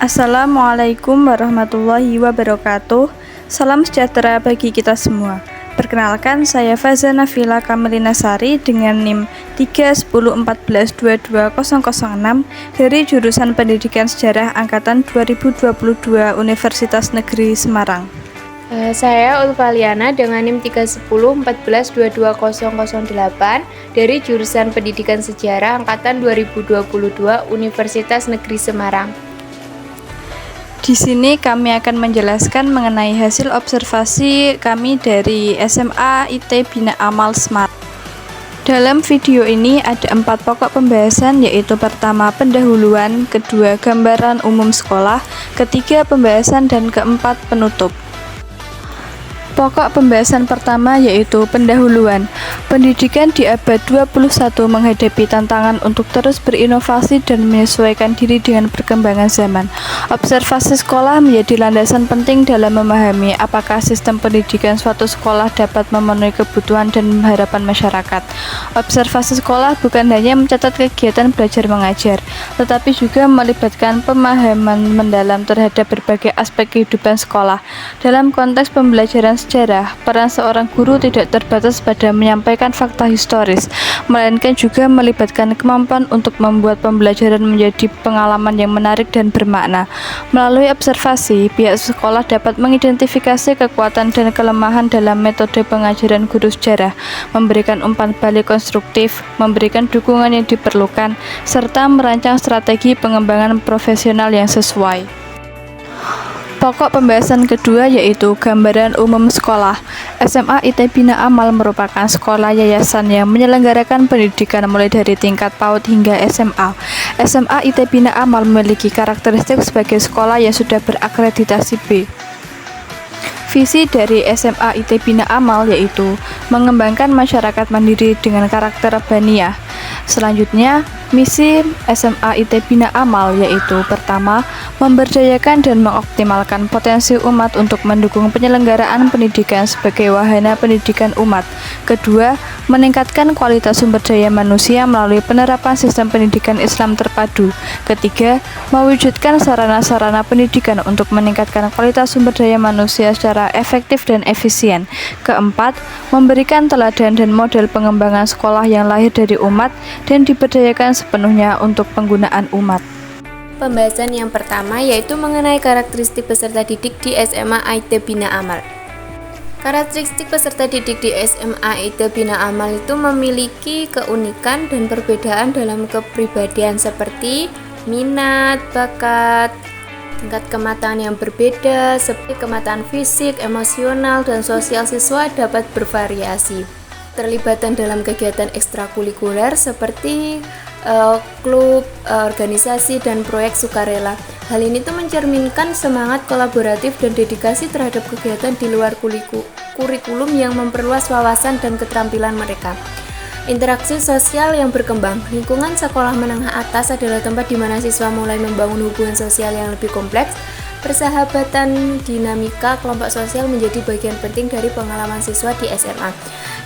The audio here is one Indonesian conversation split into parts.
Assalamualaikum warahmatullahi wabarakatuh. Salam sejahtera bagi kita semua. Perkenalkan, saya Faza Nafila Kamilina Sari dengan NIM 31014220006 dari jurusan Pendidikan Sejarah Angkatan 2022 Universitas Negeri Semarang. Saya Ulfaliana dengan NIM 31014220008 dari jurusan Pendidikan Sejarah Angkatan 2022 Universitas Negeri Semarang. Di sini kami akan menjelaskan mengenai hasil observasi kami dari SMA IT Bina Amal Semarang. Dalam video ini ada 4 pokok pembahasan, yaitu pertama pendahuluan, kedua gambaran umum sekolah, ketiga pembahasan, dan keempat penutup. Pokok pembahasan pertama yaitu pendahuluan. Pendidikan di abad 21 menghadapi tantangan untuk terus berinovasi dan menyesuaikan diri dengan perkembangan zaman. Observasi sekolah menjadi landasan penting dalam memahami apakah sistem pendidikan suatu sekolah dapat memenuhi kebutuhan dan harapan masyarakat. Observasi sekolah bukan hanya mencatat kegiatan belajar mengajar, tetapi juga melibatkan pemahaman mendalam terhadap berbagai aspek kehidupan sekolah. Dalam konteks pembelajaran sejarah, peran seorang guru tidak terbatas pada menyampaikan fakta historis, melainkan juga melibatkan kemampuan untuk membuat pembelajaran menjadi pengalaman yang menarik dan bermakna. Melalui observasi, pihak sekolah dapat mengidentifikasi kekuatan dan kelemahan dalam metode pengajaran guru sejarah, memberikan umpan balik konstruktif, memberikan dukungan yang diperlukan, serta merancang strategi pengembangan profesional yang sesuai. Pokok pembahasan kedua yaitu gambaran umum sekolah. SMA IT Bina Amal merupakan sekolah yayasan yang menyelenggarakan pendidikan mulai dari tingkat PAUD hingga SMA. SMA IT Bina Amal memiliki karakteristik sebagai sekolah yang sudah berakreditasi B. Visi dari SMA IT Bina Amal yaitu mengembangkan masyarakat mandiri dengan karakter baniyah. Selanjutnya, misi SMA IT Bina Amal yaitu pertama, memberdayakan dan mengoptimalkan potensi umat untuk mendukung penyelenggaraan pendidikan sebagai wahana pendidikan umat. Kedua, meningkatkan kualitas sumber daya manusia melalui penerapan sistem pendidikan Islam terpadu. Ketiga, mewujudkan sarana-sarana pendidikan untuk meningkatkan kualitas sumber daya manusia secara efektif dan efisien. Keempat, memberikan teladan dan model pengembangan sekolah yang lahir dari umat dan diberdayakan sepenuhnya untuk penggunaan umat. Pembahasan yang pertama yaitu mengenai karakteristik peserta didik di SMA IT Bina Amal. Karakteristik peserta didik di SMA IT Bina Amal itu memiliki keunikan dan perbedaan dalam kepribadian seperti minat, bakat, tingkat kematangan yang berbeda, seperti kematangan fisik, emosional, dan sosial siswa dapat bervariasi. Terlibatan dalam kegiatan ekstrakurikuler seperti klub, organisasi, dan proyek sukarela. Hal ini tuh mencerminkan semangat kolaboratif dan dedikasi terhadap kegiatan di luar kurikulum yang memperluas wawasan dan keterampilan mereka. Interaksi sosial yang berkembang. Lingkungan sekolah menengah atas adalah tempat di mana siswa mulai membangun hubungan sosial yang lebih kompleks. Persahabatan dinamika kelompok sosial menjadi bagian penting dari pengalaman siswa di SMA.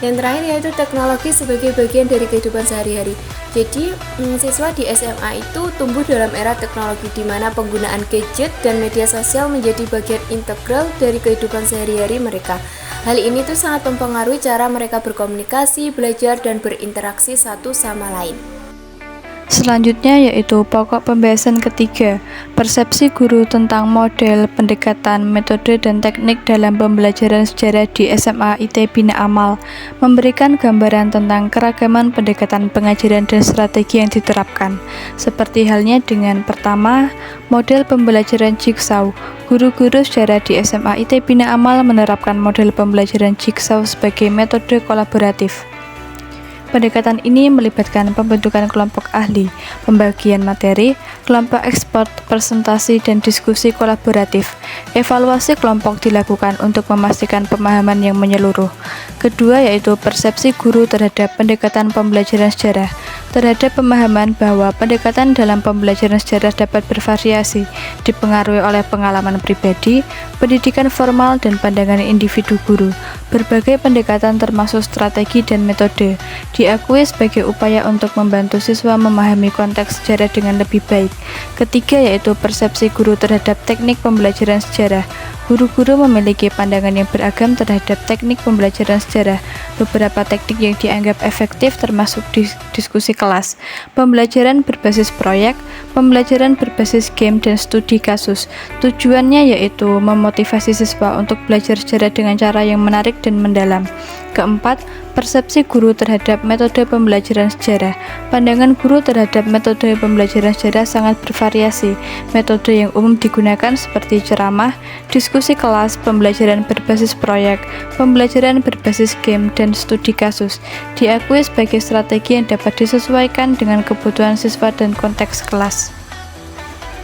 Yang terakhir yaitu teknologi sebagai bagian dari kehidupan sehari-hari. Jadi, siswa di SMA itu tumbuh dalam era teknologi di mana penggunaan gadget dan media sosial menjadi bagian integral dari kehidupan sehari-hari mereka. Hal ini tuh sangat mempengaruhi cara mereka berkomunikasi, belajar, dan berinteraksi satu sama lain. Selanjutnya yaitu pokok pembahasan ketiga, persepsi guru tentang model, pendekatan, metode, dan teknik dalam pembelajaran sejarah di SMA IT Bina Amal, memberikan gambaran tentang keragaman pendekatan pengajaran dan strategi yang diterapkan, seperti halnya dengan pertama, model pembelajaran jigsaw. Guru-guru sejarah di SMA IT Bina Amal menerapkan model pembelajaran jigsaw sebagai metode kolaboratif. Pendekatan ini melibatkan pembentukan kelompok ahli, pembagian materi, kelompok ekspor, presentasi, dan diskusi kolaboratif. Evaluasi kelompok dilakukan untuk memastikan pemahaman yang menyeluruh. Kedua yaitu persepsi guru terhadap pendekatan pembelajaran sejarah. terhadap pemahaman bahwa pendekatan dalam pembelajaran sejarah dapat bervariasi, dipengaruhi oleh pengalaman pribadi, pendidikan formal, dan pandangan individu guru. Berbagai pendekatan termasuk strategi dan metode diakui sebagai upaya untuk membantu siswa memahami konteks sejarah dengan lebih baik. Ketiga yaitu persepsi guru terhadap teknik pembelajaran sejarah. Guru-guru memiliki pandangan yang beragam terhadap teknik pembelajaran sejarah. Beberapa teknik yang dianggap efektif termasuk diskusi kelas, pembelajaran berbasis proyek, pembelajaran berbasis game, dan studi kasus. Tujuannya yaitu memotivasi siswa untuk belajar sejarah dengan cara yang menarik dan mendalam. Keempat, persepsi guru terhadap metode pembelajaran sejarah. Pandangan guru terhadap metode pembelajaran sejarah sangat bervariasi. Metode yang umum digunakan seperti ceramah, diskusi kelas, pembelajaran berbasis proyek, pembelajaran berbasis game, dan studi kasus. Diakui sebagai strategi yang dapat disesuaikan dengan kebutuhan siswa dan konteks kelas.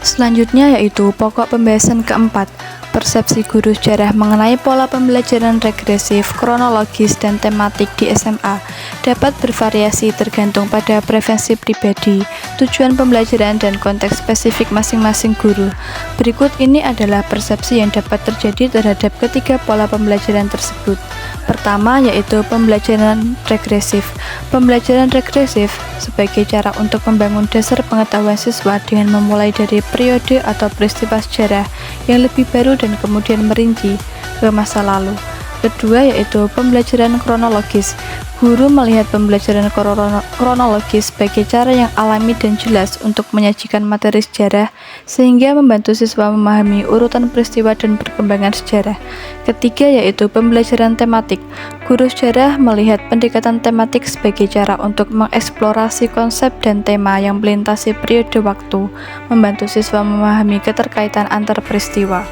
Selanjutnya yaitu pokok pembahasan keempat, persepsi guru sejarah mengenai pola pembelajaran regresif, kronologis, dan tematik di SMA dapat bervariasi tergantung pada preferensi pribadi, tujuan pembelajaran, dan konteks spesifik masing-masing guru. Berikut ini adalah persepsi yang dapat terjadi terhadap ketiga pola pembelajaran tersebut. Pertama yaitu pembelajaran regresif. Pembelajaran regresif sebagai cara untuk membangun dasar pengetahuan siswa dengan memulai dari periode atau peristiwa sejarah yang lebih baru dan kemudian merinci ke masa lalu. Kedua yaitu pembelajaran kronologis. Guru melihat pembelajaran kronologis sebagai cara yang alami dan jelas untuk menyajikan materi sejarah sehingga membantu siswa memahami urutan peristiwa dan perkembangan sejarah. Ketiga yaitu pembelajaran tematik. Guru sejarah melihat pendekatan tematik sebagai cara untuk mengeksplorasi konsep dan tema yang melintasi periode waktu, membantu siswa memahami keterkaitan antar peristiwa.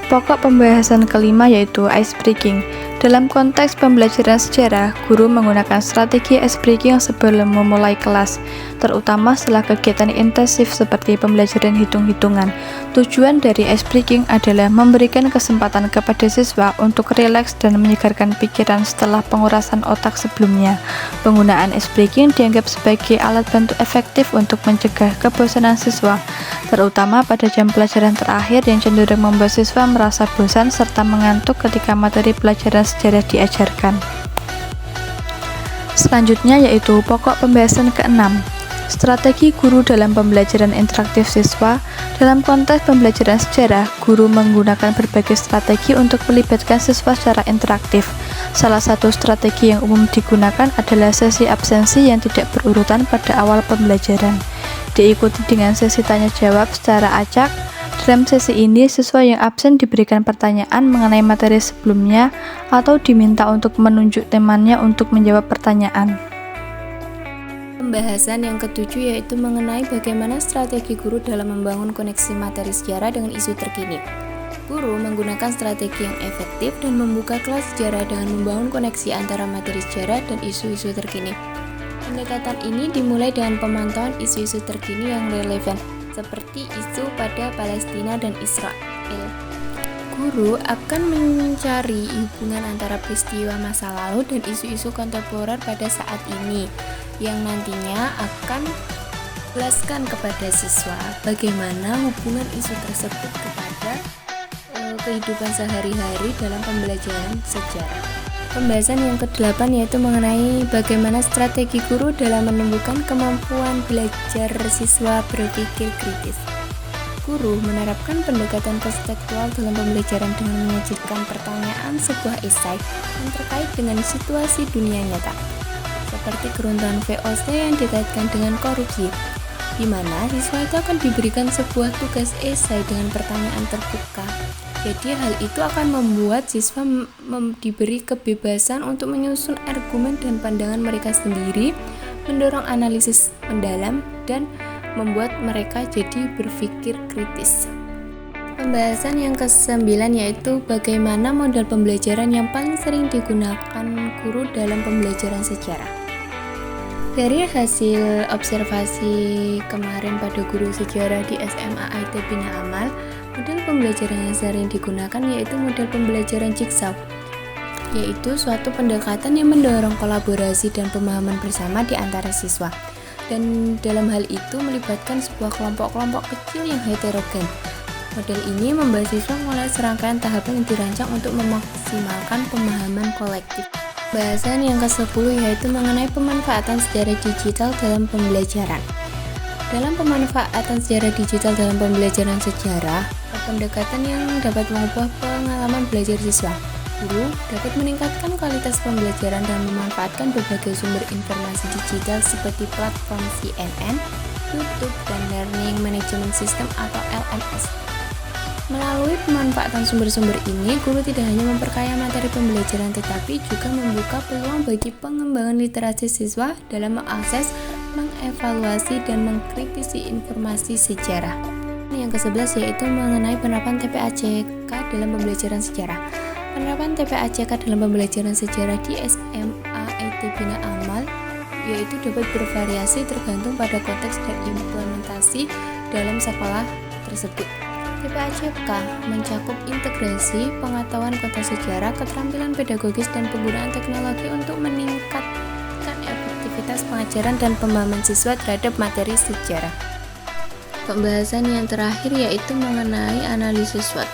Pokok pembahasan kelima yaitu ice breaking. Dalam konteks pembelajaran sejarah, guru menggunakan strategi ice breaking sebelum memulai kelas, terutama setelah kegiatan intensif seperti pembelajaran hitung-hitungan. Tujuan dari ice breaking adalah memberikan kesempatan kepada siswa untuk rileks dan menyegarkan pikiran setelah pengurasan otak sebelumnya. Penggunaan ice breaking dianggap sebagai alat bantu efektif untuk mencegah kebosanan siswa, terutama pada jam pelajaran terakhir yang cenderung membuat siswa merasa bosan serta mengantuk ketika materi pelajaran sejarah diajarkan. Selanjutnya yaitu pokok pembahasan keenam, strategi guru dalam pembelajaran interaktif siswa. Dalam konteks pembelajaran sejarah, guru menggunakan berbagai strategi untuk melibatkan siswa secara interaktif. Salah satu strategi yang umum digunakan adalah sesi absensi yang tidak berurutan pada awal pembelajaran, diikuti dengan sesi tanya jawab secara acak. Dalam sesi ini, siswa yang absen diberikan pertanyaan mengenai materi sebelumnya atau diminta untuk menunjuk temannya untuk menjawab pertanyaan. Pembahasan yang ketujuh yaitu mengenai bagaimana strategi guru dalam membangun koneksi materi sejarah dengan isu terkini. Guru menggunakan strategi yang efektif dan membuka kelas sejarah dengan membangun koneksi antara materi sejarah dan isu-isu terkini. Pendekatan ini dimulai dengan pemantauan isu-isu terkini yang relevan, seperti isu pada Palestina dan Israel. Guru akan mencari hubungan antara peristiwa masa lalu dan isu-isu kontemporer pada saat ini, yang nantinya akan menjelaskan kepada siswa bagaimana hubungan isu tersebut kepada kehidupan sehari-hari dalam pembelajaran sejarah. Pembahasan yang ke-8 yaitu mengenai bagaimana strategi guru dalam menumbuhkan kemampuan belajar siswa berpikir kritis. Guru menerapkan pendekatan konseptual dalam pembelajaran dengan menyajikan pertanyaan sebuah esai yang terkait dengan situasi dunia nyata, seperti keruntuhan VOC yang dikaitkan dengan korupsi, di mana siswa itu akan diberikan sebuah tugas esai dengan pertanyaan terbuka. Jadi hal itu akan membuat siswa diberi kebebasan untuk menyusun argumen dan pandangan mereka sendiri, mendorong analisis mendalam, dan membuat mereka jadi berpikir kritis. Pembahasan yang ke-9 yaitu bagaimana model pembelajaran yang paling sering digunakan guru dalam pembelajaran sejarah. Dari hasil observasi kemarin pada guru sejarah di SMA IT Bina Amal, model pembelajaran yang sering digunakan yaitu model pembelajaran jigsaw, yaitu suatu pendekatan yang mendorong kolaborasi dan pemahaman bersama di antara siswa. dan dalam hal itu melibatkan sebuah kelompok-kelompok kecil yang heterogen. Model ini membahas siswa mulai serangkaian tahapan yang dirancang untuk memaksimalkan pemahaman kolektif. Bahasan yang ke-10 yaitu mengenai pemanfaatan sejarah digital dalam pembelajaran. Dalam pemanfaatan sejarah digital dalam pembelajaran sejarah, pendekatan yang dapat mengubah pengalaman belajar siswa. Guru dapat meningkatkan kualitas pembelajaran dan memanfaatkan berbagai sumber informasi digital seperti platform CNN, YouTube, dan Learning Management System atau LMS. Melalui pemanfaatan sumber-sumber ini, guru tidak hanya memperkaya materi pembelajaran tetapi juga membuka peluang bagi pengembangan literasi siswa dalam mengakses, mengevaluasi, dan mengkritisi informasi sejarah. Yang ke-11 yaitu mengenai penerapan TPACK dalam pembelajaran sejarah. Penerapan TPACK dalam pembelajaran sejarah di SMA IT Bina Amal yaitu dapat bervariasi tergantung pada konteks dan implementasi dalam sekolah tersebut. TPACK mencakup integrasi pengetahuan konteks sejarah, keterampilan pedagogis, dan penggunaan teknologi untuk meningkatkan efektivitas pengajaran dan pemahaman siswa terhadap materi sejarah. Pembahasan yang terakhir yaitu mengenai analisis SWOT.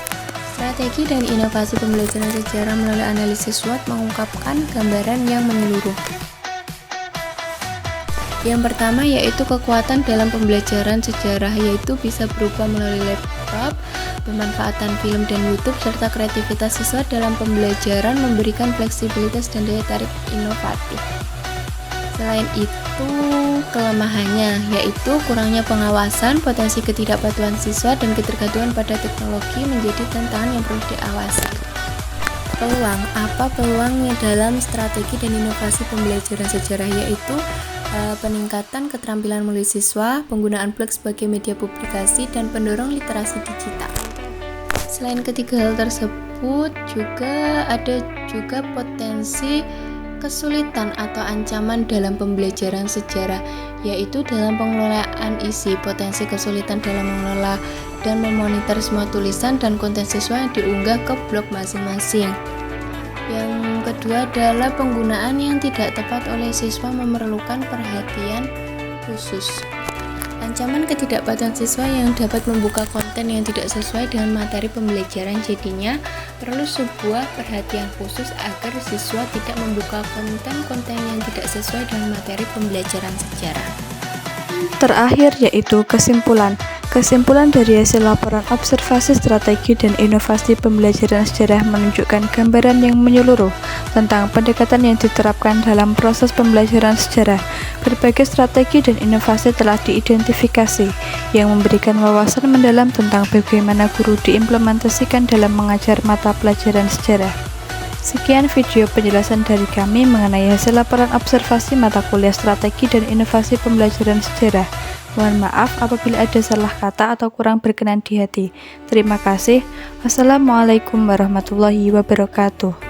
Strategi dan inovasi pembelajaran sejarah melalui analisis SWOT mengungkapkan gambaran yang menyeluruh. Yang pertama yaitu kekuatan dalam pembelajaran sejarah, yaitu bisa berupa melalui laptop, pemanfaatan film dan YouTube, serta kreativitas siswa dalam pembelajaran memberikan fleksibilitas dan daya tarik inovatif. Selain itu, kelemahannya yaitu kurangnya pengawasan, potensi ketidakpatuhan siswa, dan ketergantungan pada teknologi menjadi tantangan yang perlu diawasi. Peluang, apa peluangnya dalam strategi dan inovasi pembelajaran sejarah yaitu peningkatan keterampilan melalui siswa, penggunaan blog sebagai media publikasi, dan pendorong literasi digital. Selain ketiga hal tersebut, ada juga potensi kesulitan atau ancaman dalam pembelajaran sejarah, yaitu dalam pengelolaan isi, potensi kesulitan dalam mengelola dan memonitor semua tulisan dan konten siswa yang diunggah ke blog masing-masing. Yang kedua adalah penggunaan yang tidak tepat oleh siswa memerlukan perhatian khusus. Ancaman ketidakpatuhan siswa yang dapat membuka konten yang tidak sesuai dengan materi pembelajaran, jadinya perlu sebuah perhatian khusus agar siswa tidak membuka konten-konten yang tidak sesuai dengan materi pembelajaran sejarah. Terakhir yaitu kesimpulan. Kesimpulan dari hasil laporan observasi strategi dan inovasi pembelajaran sejarah menunjukkan gambaran yang menyeluruh tentang pendekatan yang diterapkan dalam proses pembelajaran sejarah. Berbagai strategi dan inovasi telah diidentifikasi yang memberikan wawasan mendalam tentang bagaimana guru diimplementasikan dalam mengajar mata pelajaran sejarah. Sekian video penjelasan dari kami mengenai hasil laporan observasi mata kuliah strategi dan inovasi pembelajaran sejarah. Mohon maaf apabila ada salah kata atau kurang berkenan di hati. Terima kasih. Wassalamualaikum warahmatullahi wabarakatuh.